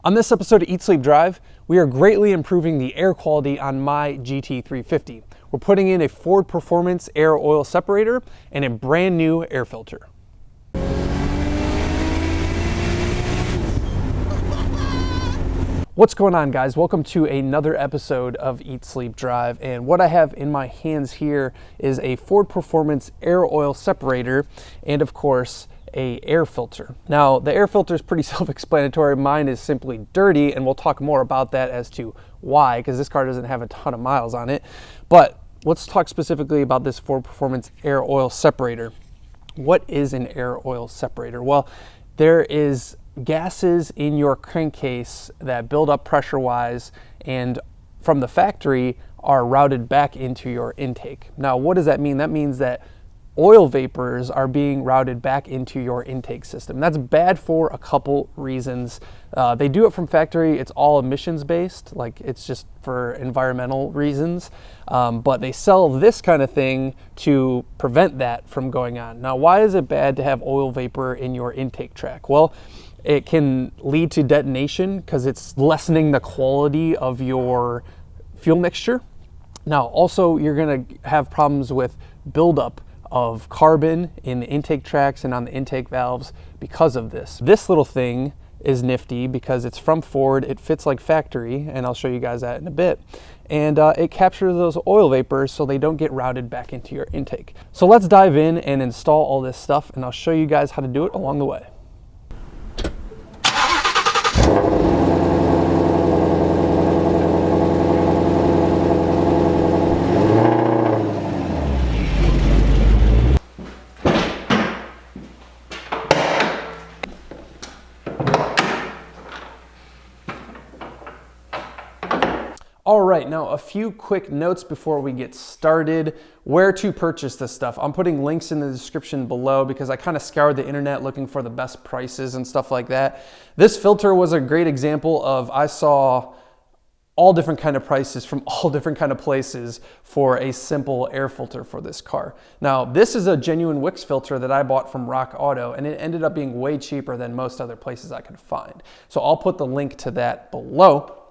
On this episode of Eat Sleep Drive, we are greatly improving the air quality on my GT350. We're putting in a Ford Performance air oil separator and a brand new air filter. What's going on, guys? Welcome to another episode of Eat Sleep Drive, and what I have in my hands here is a Ford Performance air oil separator and, of course, a air filter. Now, the air filter is pretty self-explanatory. Mine is simply dirty, and we'll talk more about that as to why, because this car doesn't have a ton of miles on it. But let's talk specifically about this Ford Performance air oil separator. What is an air oil separator? Well, there is gases in your crankcase that build up pressure-wise and from the factory are routed back into your intake. Now, what does that mean? That means that oil vapors are being routed back into your intake system. That's bad for a couple reasons. They do it from factory. It's all emissions based, like it's just for environmental reasons. But they sell this kind of thing to prevent that from going on. Now, why is it bad to have oil vapor in your intake track? Well, it can lead to detonation because it's lessening the quality of your fuel mixture. Now, also, you're gonna have problems with buildup of carbon in the intake tracks and on the intake valves because of this. This little thing is nifty because it's from Ford, it fits like factory, and I'll show you guys that in a bit. And it captures those oil vapors so they don't get routed back into your intake. So let's dive in and install all this stuff, and I'll show you guys how to do it along the way. All right, now a few quick notes before we get started. Where to purchase this stuff. I'm putting links in the description below because I kind of scoured the internet looking for the best prices and stuff like that. This filter was a great example of, I saw all different kind of prices from all different kind of places for a simple air filter for this car. Now, this is a genuine Wix filter that I bought from Rock Auto, and it ended up being way cheaper than most other places I could find. So I'll put the link to that below.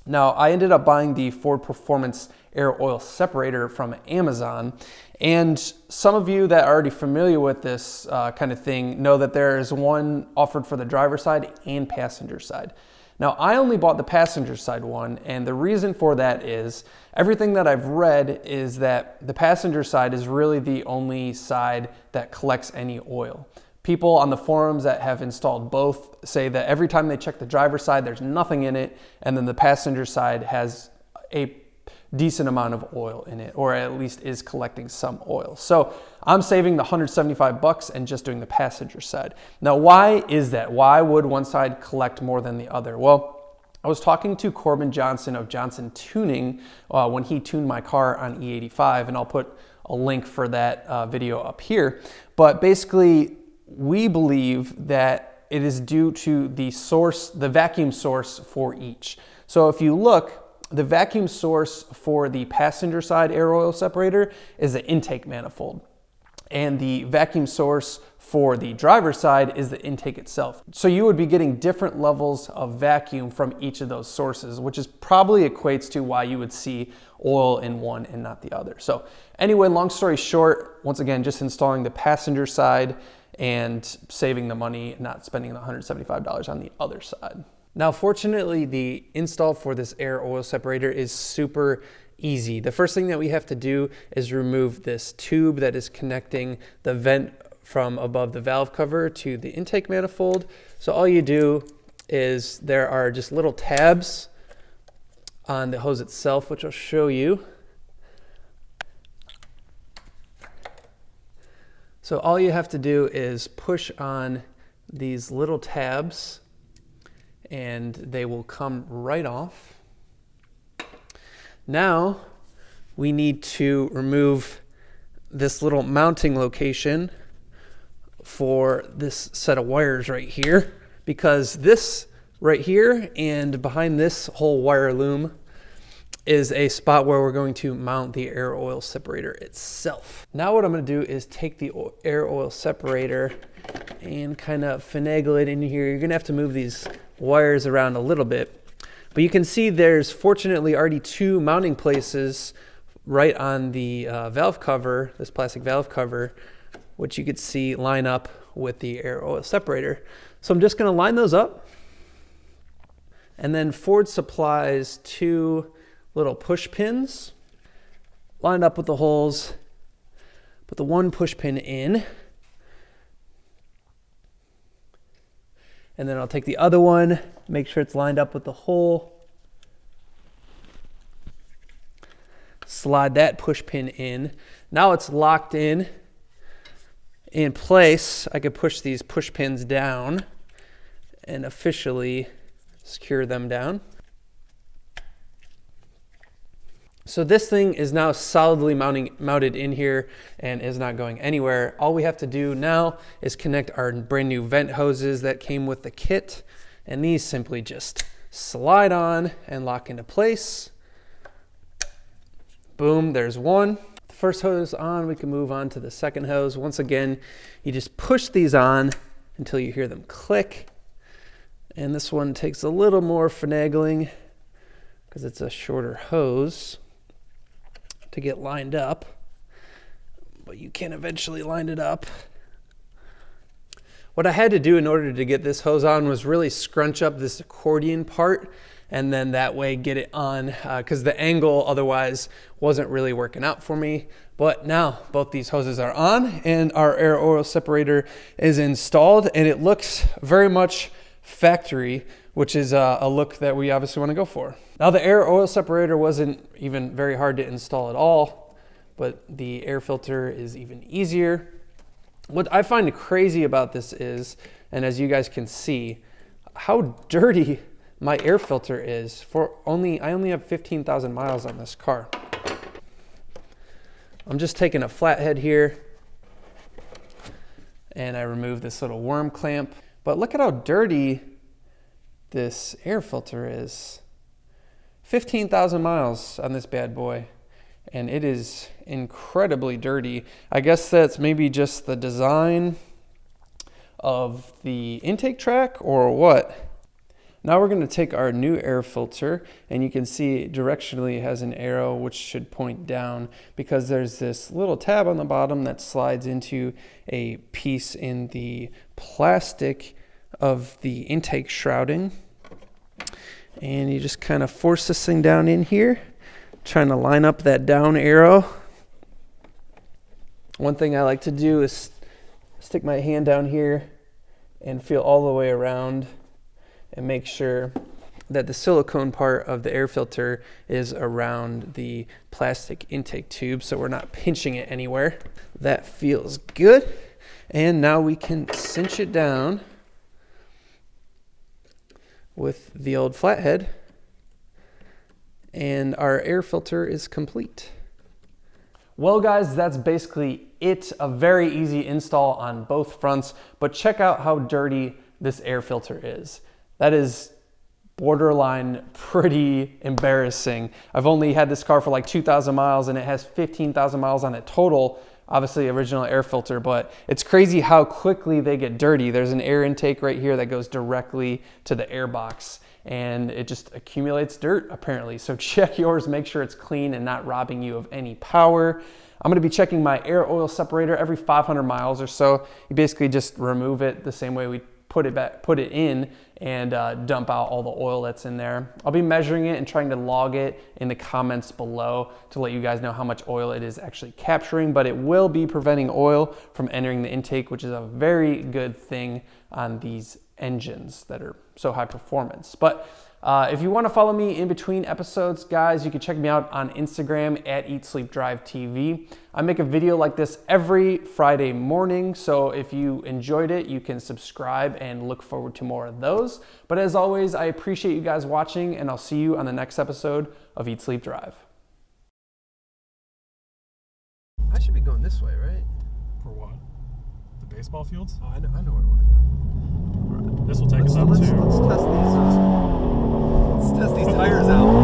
Now, I ended up buying the Ford Performance air oil separator from Amazon, and some of you that are already familiar with this kind of thing know that there is one offered for the driver's side and passenger side. Now, I only bought the passenger side one, and the reason for that is everything that I've read is that the passenger side is really the only side that collects any oil. People on the forums that have installed both say that every time they check the driver's side, there's nothing in it, and then the passenger side has a decent amount of oil in it, or at least is collecting some oil. So I'm saving the $175 and just doing the passenger side. Now, why is that? Why would one side collect more than the other? Well, I was talking to Corbin Johnson of Johnson Tuning when he tuned my car on E85, and I'll put a link for that video up here. But basically, we believe that it is due to the source, the vacuum source for each. So if you look, the vacuum source for the passenger side air oil separator is the intake manifold. And the vacuum source for the driver's side is the intake itself. So you would be getting different levels of vacuum from each of those sources, which is probably equates to why you would see oil in one and not the other. So anyway, long story short, once again, just installing the passenger side and saving the money, not spending the $175 on the other side. Now, fortunately, the install for this air oil separator is super easy. The first thing that we have to do is remove this tube that is connecting the vent from above the valve cover to the intake manifold. So all you do is there are just little tabs on the hose itself, which I'll show you. So all you have to do is push on these little tabs and they will come right off. Now we need to remove this little mounting location for this set of wires right here, because this right here and behind this whole wire loom is a spot where we're going to mount the air oil separator itself. Now what I'm going to do is take the air oil separator and kind of finagle it in here. You're going to have to move these wires around a little bit. But you can see there's fortunately already 2 mounting places right on the valve cover, this plastic valve cover, which you could see line up with the air oil separator. So I'm just going to line those up. And then Ford supplies 2 little push pins lined up with the holes. Put the 1 push pin in. And then I'll take the other one, make sure it's lined up with the hole. Slide that push pin in. Now it's locked in place. I could push these push pins down and officially secure them down. So this thing is now solidly mounted in here and is not going anywhere. All we have to do now is connect our brand new vent hoses that came with the kit, and these simply just slide on and lock into place. Boom, there's one. The first hose on, we can move on to the second hose. Once again, you just push these on until you hear them click. And this one takes a little more finagling because it's a shorter hose to get lined up, but you can eventually line it up. What I had to do in order to get this hose on was really scrunch up this accordion part, and then that way get it on, because the angle otherwise wasn't really working out for me. But now both these hoses are on and our air oil separator is installed, and it looks very much factory, which is a look that we obviously want to go for. Now the air oil separator wasn't even very hard to install at all, but the air filter is even easier. What I find crazy about this is, and as you guys can see, how dirty my air filter is. I only have 15,000 miles on this car. I'm just taking a flathead here and I remove this little worm clamp. But look at how dirty this air filter is. 15,000 miles on this bad boy, and it is incredibly dirty. I guess that's maybe just the design of the intake track or what. Now we're going to take our new air filter, and you can see directionally it has an arrow which should point down because there's this little tab on the bottom that slides into a piece in the plastic of the intake shrouding. And you just kind of force this thing down in here, trying to line up that down arrow. One thing I like to do is stick my hand down here and feel all the way around and make sure that the silicone part of the air filter is around the plastic intake tube so we're not pinching it anywhere. That feels good. And now we can cinch it down with the old flathead, and our air filter is complete. Well guys, that's basically it. A very easy install on both fronts, but check out how dirty this air filter is. That is borderline pretty embarrassing. I've only had this car for like 2,000 miles and it has 15,000 miles on it total. Obviously original air filter, but it's crazy how quickly they get dirty. There's an air intake right here that goes directly to the air box and it just accumulates dirt apparently. So check yours, make sure it's clean and not robbing you of any power. I'm gonna be checking my air oil separator every 500 miles or so. You basically just remove it the same way we put it in and dump out all the oil that's in there. I'll be measuring it and trying to log it in the comments below to let you guys know how much oil it is actually capturing, but it will be preventing oil from entering the intake, which is a very good thing on these engines that are so high performance. But if you want to follow me in between episodes, guys, you can check me out on Instagram at Eat Sleep Drive TV. I make a video like this every Friday morning, so if you enjoyed it, you can subscribe and look forward to more of those. But as always, I appreciate you guys watching, and I'll see you on the next episode of Eat Sleep Drive. I should be going this way, right? For what? The baseball fields? Oh, I know where I want to go. This will take us up to... Let's test these tires out.